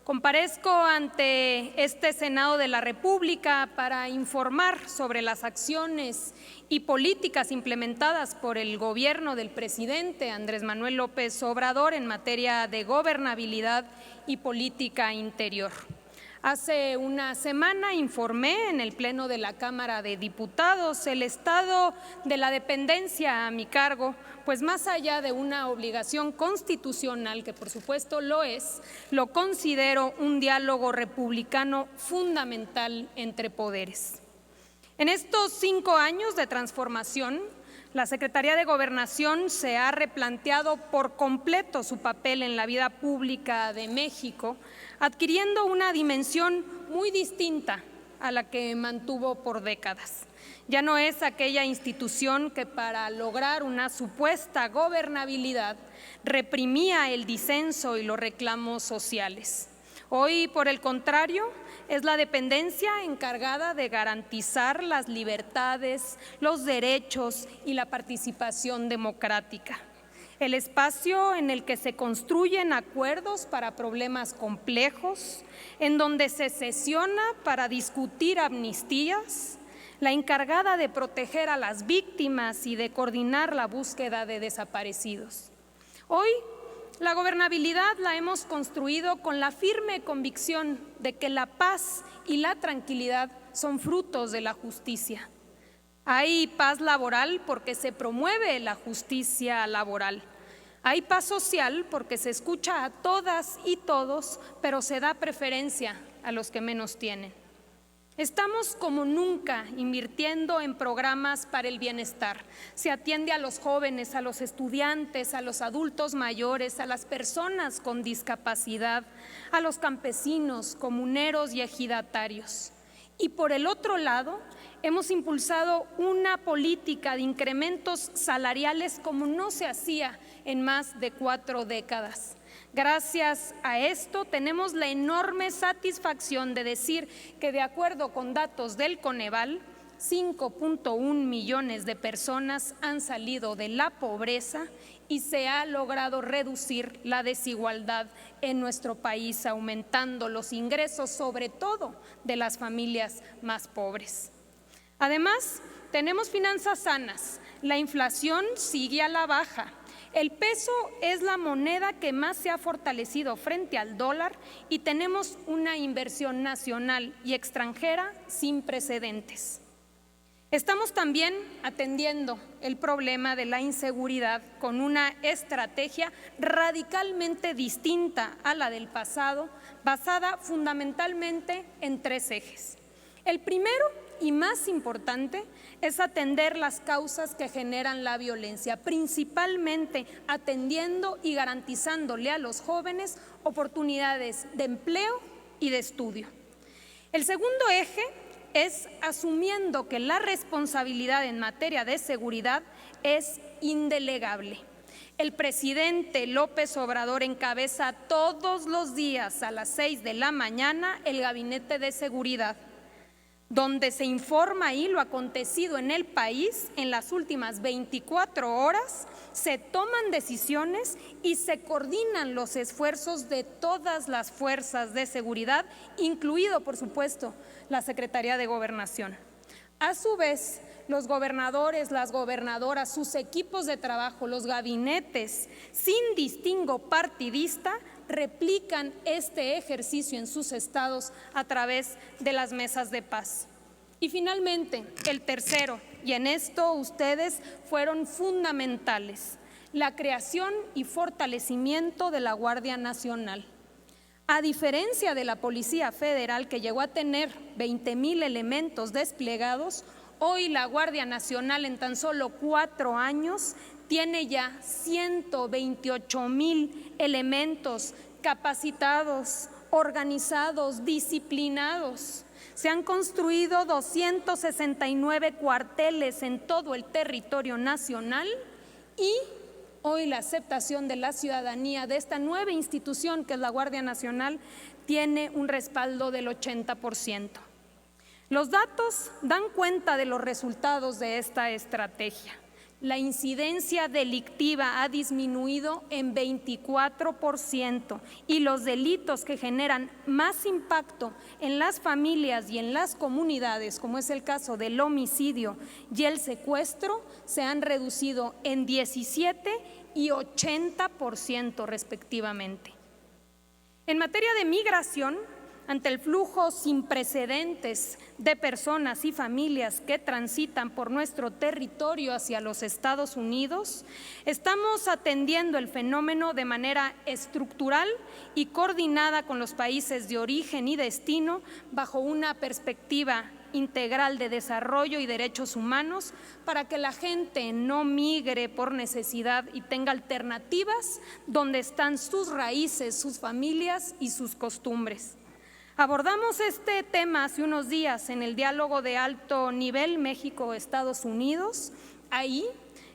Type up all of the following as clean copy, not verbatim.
Comparezco ante este Senado de la República para informar sobre las acciones y políticas implementadas por el gobierno del presidente Andrés Manuel López Obrador en materia de gobernabilidad y política interior. Hace una semana informé en el Pleno de la Cámara de Diputados el estado de la dependencia a mi cargo, pues más allá de una obligación constitucional, que por supuesto lo es, lo considero un diálogo republicano fundamental entre poderes. En estos 5 años de transformación, la Secretaría de Gobernación se ha replanteado por completo su papel en la vida pública de México, adquiriendo una dimensión muy distinta a la que mantuvo por décadas. Ya no es aquella institución que para lograr una supuesta gobernabilidad reprimía el disenso y los reclamos sociales. Hoy, por el contrario, es la dependencia encargada de garantizar las libertades, los derechos y la participación democrática. El espacio en el que se construyen acuerdos para problemas complejos, en donde se sesiona para discutir amnistías, la encargada de proteger a las víctimas y de coordinar la búsqueda de desaparecidos. Hoy, la gobernabilidad la hemos construido con la firme convicción de que la paz y la tranquilidad son frutos de la justicia. Hay paz laboral porque se promueve la justicia laboral. Hay paz social porque se escucha a todas y todos, pero se da preferencia a los que menos tienen. Estamos como nunca invirtiendo en programas para el bienestar. Se atiende a los jóvenes, a los estudiantes, a los adultos mayores, a las personas con discapacidad, a los campesinos, comuneros y ejidatarios. Y por el otro lado, hemos impulsado una política de incrementos salariales como no se hacía en más de 4 décadas. Gracias a esto tenemos la enorme satisfacción de decir que, de acuerdo con datos del Coneval, 5.1 millones de personas han salido de la pobreza y se ha logrado reducir la desigualdad en nuestro país, aumentando los ingresos, sobre todo de las familias más pobres. Además, tenemos finanzas sanas, la inflación sigue a la baja. El peso es la moneda que más se ha fortalecido frente al dólar y tenemos una inversión nacional y extranjera sin precedentes. Estamos también atendiendo el problema de la inseguridad con una estrategia radicalmente distinta a la del pasado, basada fundamentalmente en 3 ejes. El primero y más importante es atender las causas que generan la violencia, principalmente atendiendo y garantizándole a los jóvenes oportunidades de empleo y de estudio. El segundo eje es asumiendo que la responsabilidad en materia de seguridad es indelegable. El presidente López Obrador encabeza todos los días a las 6 de la mañana el Gabinete de Seguridad, donde se informa ahí lo acontecido en el país en las últimas 24 horas, se toman decisiones y se coordinan los esfuerzos de todas las fuerzas de seguridad, incluido, por supuesto, la Secretaría de Gobernación. A su vez, los gobernadores, las gobernadoras, sus equipos de trabajo, los gabinetes, sin distingo partidista, replican este ejercicio en sus estados a través de las mesas de paz. Y finalmente, el tercero, y en esto ustedes fueron fundamentales, la creación y fortalecimiento de la Guardia Nacional. A diferencia de la Policía Federal, que llegó a tener 20,000 elementos desplegados, hoy la Guardia Nacional en tan solo 4 años tiene ya 128,000 elementos capacitados, organizados, disciplinados. Se han construido 269 cuarteles en todo el territorio nacional y hoy la aceptación de la ciudadanía de esta nueva institución que es la Guardia Nacional tiene un respaldo del 80%. Los datos dan cuenta de los resultados de esta estrategia. La incidencia delictiva ha disminuido en 24% y los delitos que generan más impacto en las familias y en las comunidades, como es el caso del homicidio y el secuestro, se han reducido en 17% y 80% respectivamente. En materia de migración, ante el flujo sin precedentes de personas y familias que transitan por nuestro territorio hacia los Estados Unidos, estamos atendiendo el fenómeno de manera estructural y coordinada con los países de origen y destino bajo una perspectiva integral de desarrollo y derechos humanos para que la gente no migre por necesidad y tenga alternativas donde están sus raíces, sus familias y sus costumbres. Abordamos este tema hace unos días en el diálogo de alto nivel México-Estados Unidos. Ahí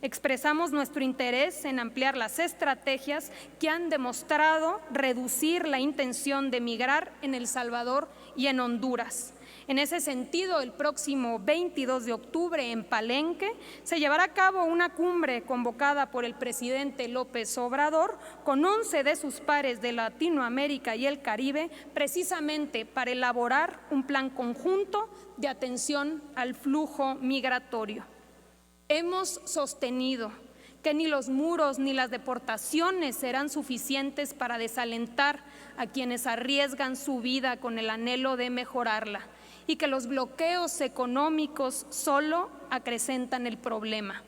expresamos nuestro interés en ampliar las estrategias que han demostrado reducir la intención de migrar en El Salvador y en Honduras. En ese sentido, el próximo 22 de octubre en Palenque se llevará a cabo una cumbre convocada por el presidente López Obrador con 11 de sus pares de Latinoamérica y el Caribe, precisamente para elaborar un plan conjunto de atención al flujo migratorio. Hemos sostenido que ni los muros ni las deportaciones serán suficientes para desalentar a quienes arriesgan su vida con el anhelo de mejorarla, y que los bloqueos económicos solo acrecentan el problema.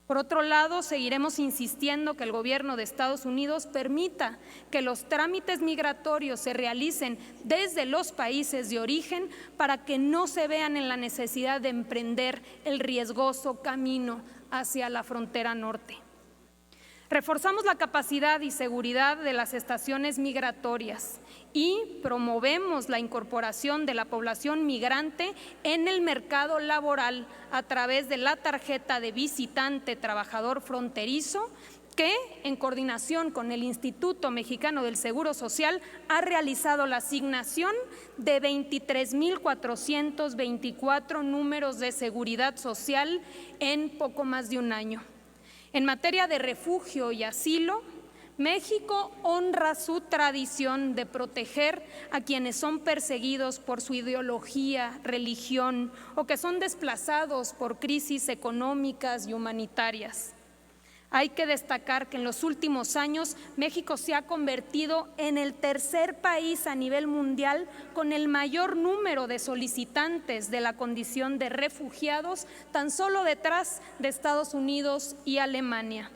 Por otro lado, seguiremos insistiendo que el gobierno de Estados Unidos permita que los trámites migratorios se realicen desde los países de origen para que no se vean en la necesidad de emprender el riesgoso camino hacia la frontera norte. Reforzamos la capacidad y seguridad de las estaciones migratorias y promovemos la incorporación de la población migrante en el mercado laboral a través de la tarjeta de visitante trabajador fronterizo que, en coordinación con el Instituto Mexicano del Seguro Social, ha realizado la asignación de 23,424 números de seguridad social en poco más de un año. En materia de refugio y asilo, México honra su tradición de proteger a quienes son perseguidos por su ideología, religión o que son desplazados por crisis económicas y humanitarias. Hay que destacar que en los últimos años México se ha convertido en el tercer país a nivel mundial con el mayor número de solicitantes de la condición de refugiados, tan solo detrás de Estados Unidos y Alemania.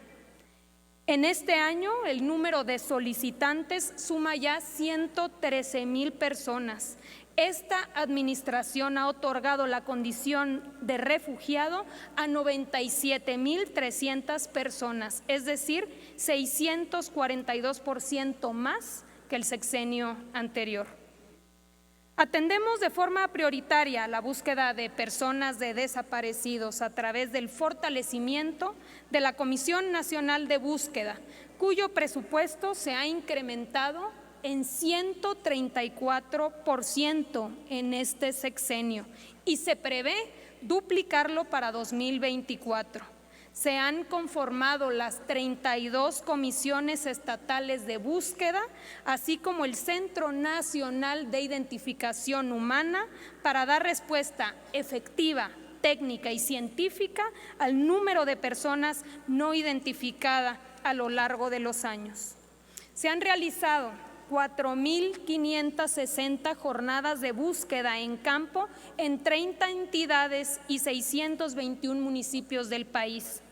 En este año, el número de solicitantes suma ya 113,000 personas. Esta administración ha otorgado la condición de refugiado a 97,300 personas, es decir, 642% más que el sexenio anterior. Atendemos de forma prioritaria la búsqueda de personas de desaparecidos a través del fortalecimiento de la Comisión Nacional de Búsqueda, cuyo presupuesto se ha incrementado en 134% en este sexenio y se prevé duplicarlo para 2024. Se han conformado las 32 comisiones estatales de búsqueda, así como el Centro Nacional de Identificación Humana, para dar respuesta efectiva, técnica y científica al número de personas no identificadas a lo largo de los años. Se han realizado 4,560 jornadas de búsqueda en campo en 30 entidades y 621 municipios del país.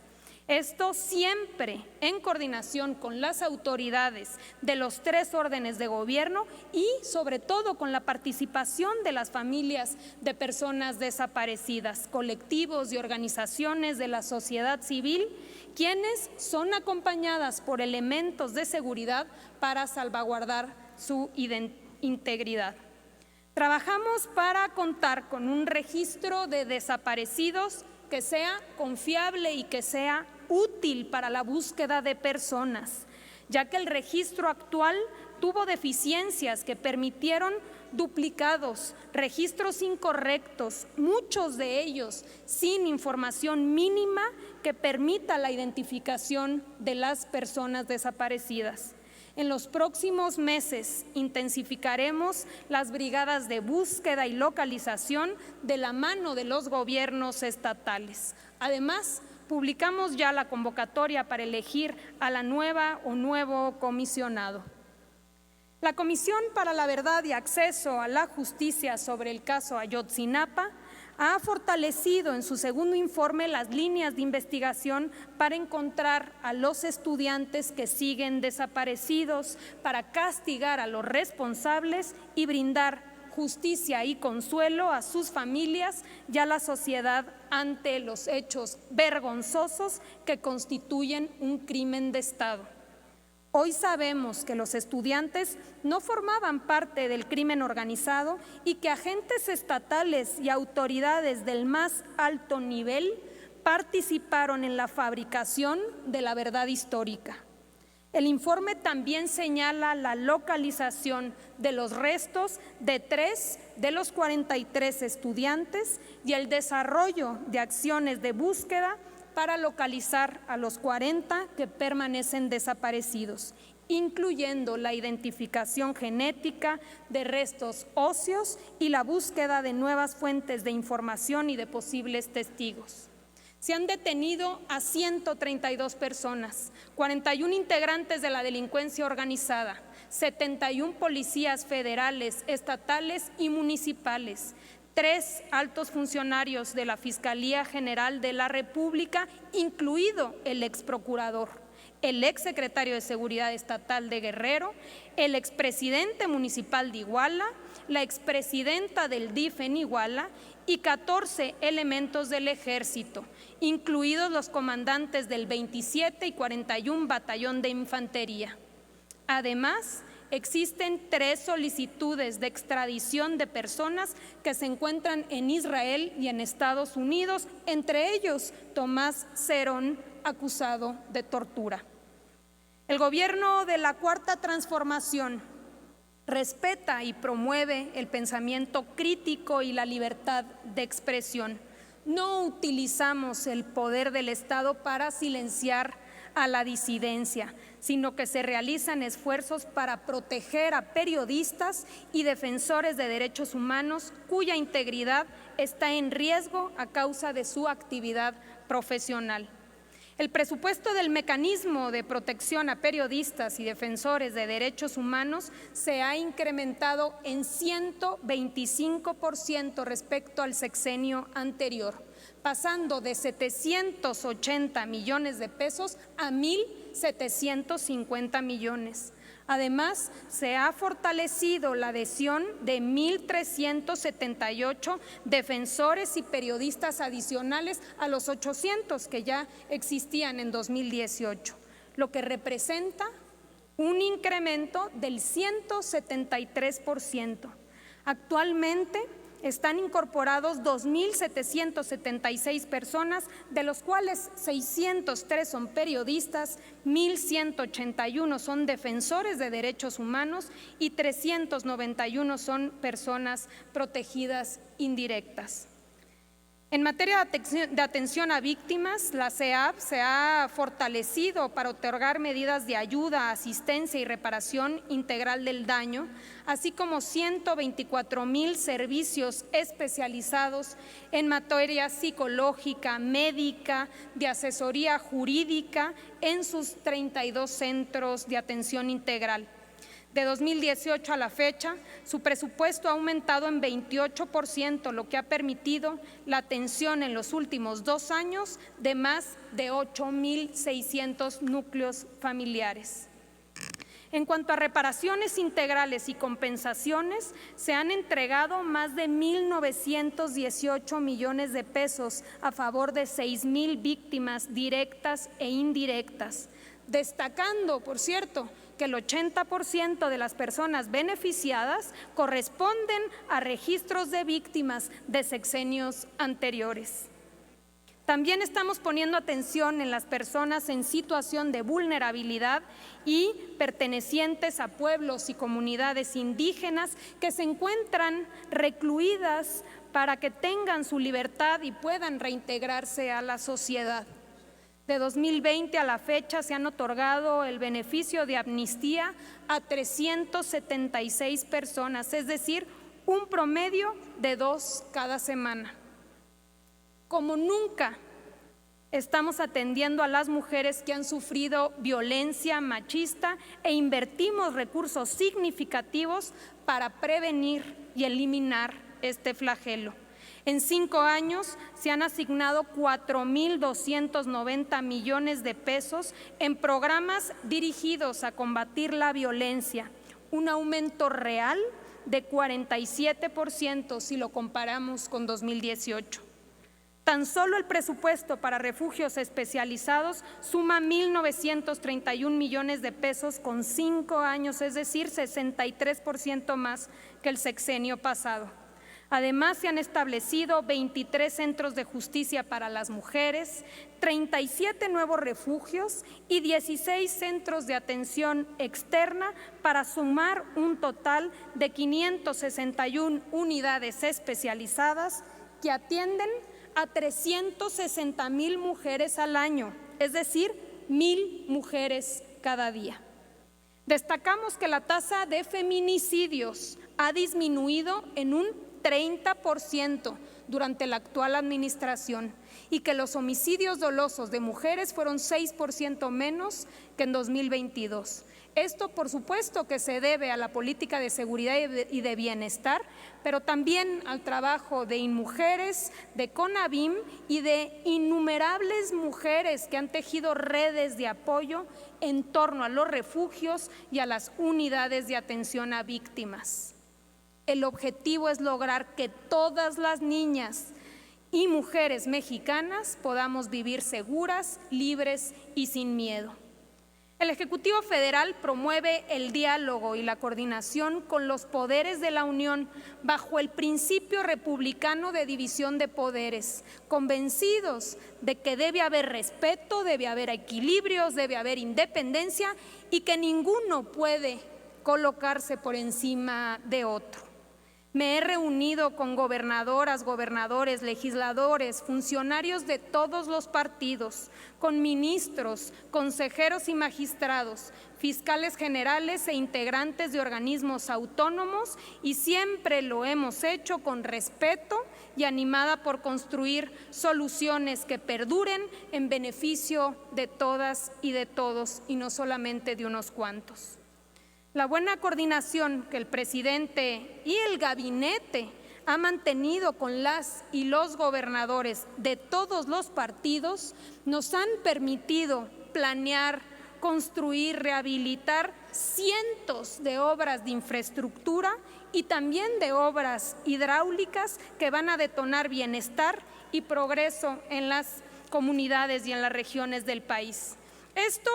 Esto siempre en coordinación con las autoridades de los 3 órdenes de gobierno y sobre todo con la participación de las familias de personas desaparecidas, colectivos y organizaciones de la sociedad civil, quienes son acompañadas por elementos de seguridad para salvaguardar su integridad. Trabajamos para contar con un registro de desaparecidos que sea confiable y que sea útil para la búsqueda de personas, ya que el registro actual tuvo deficiencias que permitieron duplicados, registros incorrectos, muchos de ellos sin información mínima que permita la identificación de las personas desaparecidas. En los próximos meses intensificaremos las brigadas de búsqueda y localización de la mano de los gobiernos estatales. Además, publicamos ya la convocatoria para elegir a la nueva o nuevo comisionado. La Comisión para la Verdad y Acceso a la Justicia sobre el caso Ayotzinapa ha fortalecido en su segundo informe las líneas de investigación para encontrar a los estudiantes que siguen desaparecidos, para castigar a los responsables y brindar justicia y consuelo a sus familias y a la sociedad ante los hechos vergonzosos que constituyen un crimen de Estado. Hoy sabemos que los estudiantes no formaban parte del crimen organizado y que agentes estatales y autoridades del más alto nivel participaron en la fabricación de la verdad histórica. El informe también señala la localización de los restos de 3 de los 43 estudiantes y el desarrollo de acciones de búsqueda para localizar a los 40 que permanecen desaparecidos, incluyendo la identificación genética de restos óseos y la búsqueda de nuevas fuentes de información y de posibles testigos. Se han detenido a 132 personas, 41 integrantes de la delincuencia organizada, 71 policías federales, estatales y municipales, 3 altos funcionarios de la Fiscalía General de la República, incluido el exprocurador, el exsecretario de Seguridad Estatal de Guerrero, el expresidente municipal de Iguala, la expresidenta del DIF en Iguala y 14 elementos del Ejército, incluidos los comandantes del 27 y 41 Batallón de Infantería. Además, existen 3 solicitudes de extradición de personas que se encuentran en Israel y en Estados Unidos, entre ellos Tomás Cerón, acusado de tortura. El gobierno de la Cuarta Transformación respeta y promueve el pensamiento crítico y la libertad de expresión. No utilizamos el poder del Estado para silenciar a la disidencia, sino que se realizan esfuerzos para proteger a periodistas y defensores de derechos humanos cuya integridad está en riesgo a causa de su actividad profesional. El presupuesto del mecanismo de protección a periodistas y defensores de derechos humanos se ha incrementado en 125% respecto al sexenio anterior, pasando de 780 millones de pesos a 1.750 millones. Además, se ha fortalecido la adhesión de 1.378 defensores y periodistas adicionales a los 800 que ya existían en 2018, lo que representa un incremento del 173%. Actualmente están incorporados 2.776 personas, de los cuales 603 son periodistas, 1.181 son defensores de derechos humanos y 391 son personas protegidas indirectas. En materia de atención a víctimas, la CEAV se ha fortalecido para otorgar medidas de ayuda, asistencia y reparación integral del daño, así como 124,000 servicios especializados en materia psicológica, médica, de asesoría jurídica en sus 32 centros de atención integral. De 2018 a la fecha, su presupuesto ha aumentado en 28%, lo que ha permitido la atención en los últimos 2 años de más de 8.600 núcleos familiares. En cuanto a reparaciones integrales y compensaciones, se han entregado más de 1.918 millones de pesos a favor de 6,000 víctimas directas e indirectas, destacando, por cierto, que el 80% de las personas beneficiadas corresponden a registros de víctimas de sexenios anteriores. También estamos poniendo atención en las personas en situación de vulnerabilidad y pertenecientes a pueblos y comunidades indígenas que se encuentran recluidas para que tengan su libertad y puedan reintegrarse a la sociedad. De 2020 a la fecha se han otorgado el beneficio de amnistía a 376 personas, es decir, un promedio de 2 cada semana. Como nunca estamos atendiendo a las mujeres que han sufrido violencia machista e invertimos recursos significativos para prevenir y eliminar este flagelo. En 5 años se han asignado 4.290 millones de pesos en programas dirigidos a combatir la violencia, un aumento real de 47% si lo comparamos con 2018. Tan solo el presupuesto para refugios especializados suma 1.931 millones de pesos con 5 años, es decir, 63% más que el sexenio pasado. Además, se han establecido 23 centros de justicia para las mujeres, 37 nuevos refugios y 16 centros de atención externa para sumar un total de 561 unidades especializadas que atienden a 360,000 mujeres al año, es decir, 1,000 mujeres cada día. Destacamos que la tasa de feminicidios ha disminuido en un 30% durante la actual administración y que los homicidios dolosos de mujeres fueron 6% menos que en 2022. Esto, por supuesto, que se debe a la política de seguridad y de bienestar, pero también al trabajo de InMujeres, de CONAVIM y de innumerables mujeres que han tejido redes de apoyo en torno a los refugios y a las unidades de atención a víctimas. El objetivo es lograr que todas las niñas y mujeres mexicanas podamos vivir seguras, libres y sin miedo. El Ejecutivo Federal promueve el diálogo y la coordinación con los poderes de la Unión bajo el principio republicano de división de poderes, convencidos de que debe haber respeto, debe haber equilibrios, debe haber independencia y que ninguno puede colocarse por encima de otro. Me he reunido con gobernadoras, gobernadores, legisladores, funcionarios de todos los partidos, con ministros, consejeros y magistrados, fiscales generales e integrantes de organismos autónomos y siempre lo hemos hecho con respeto y animada por construir soluciones que perduren en beneficio de todas y de todos y no solamente de unos cuantos. La buena coordinación que el presidente y el gabinete ha mantenido con las y los gobernadores de todos los partidos nos han permitido planear, construir, rehabilitar cientos de obras de infraestructura y también de obras hidráulicas que van a detonar bienestar y progreso en las comunidades y en las regiones del país. Esto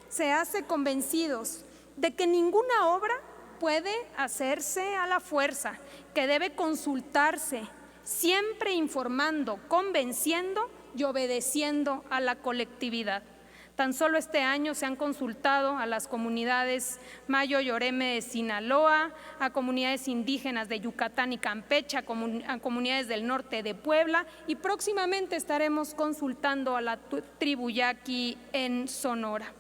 se hace convencidos de que ninguna obra puede hacerse a la fuerza, que debe consultarse, siempre informando, convenciendo y obedeciendo a la colectividad. Tan solo este año se han consultado a las comunidades Mayo y Oreme de Sinaloa, a comunidades indígenas de Yucatán y Campeche, a comunidades del norte de Puebla y próximamente estaremos consultando a la tribu Yaqui en Sonora.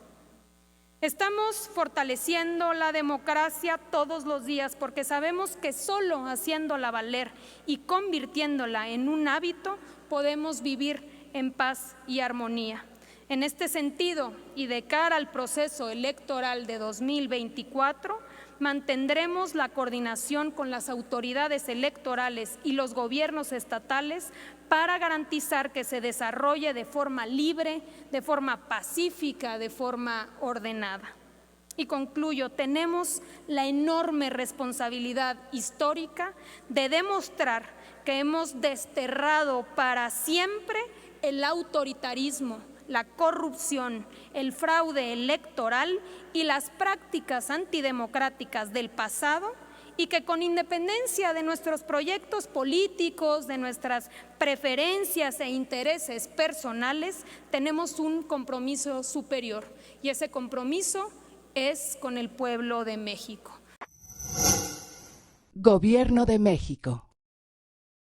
Estamos fortaleciendo la democracia todos los días porque sabemos que solo haciéndola valer y convirtiéndola en un hábito podemos vivir en paz y armonía. En este sentido, y de cara al proceso electoral de 2024, mantendremos la coordinación con las autoridades electorales y los gobiernos estatales para garantizar que se desarrolle de forma libre, de forma pacífica, de forma ordenada. Y concluyo, tenemos la enorme responsabilidad histórica de demostrar que hemos desterrado para siempre el autoritarismo, la corrupción, el fraude electoral y las prácticas antidemocráticas del pasado y que con independencia de nuestros proyectos políticos, de nuestras preferencias e intereses personales, tenemos un compromiso superior y ese compromiso es con el pueblo de México. Gobierno de México.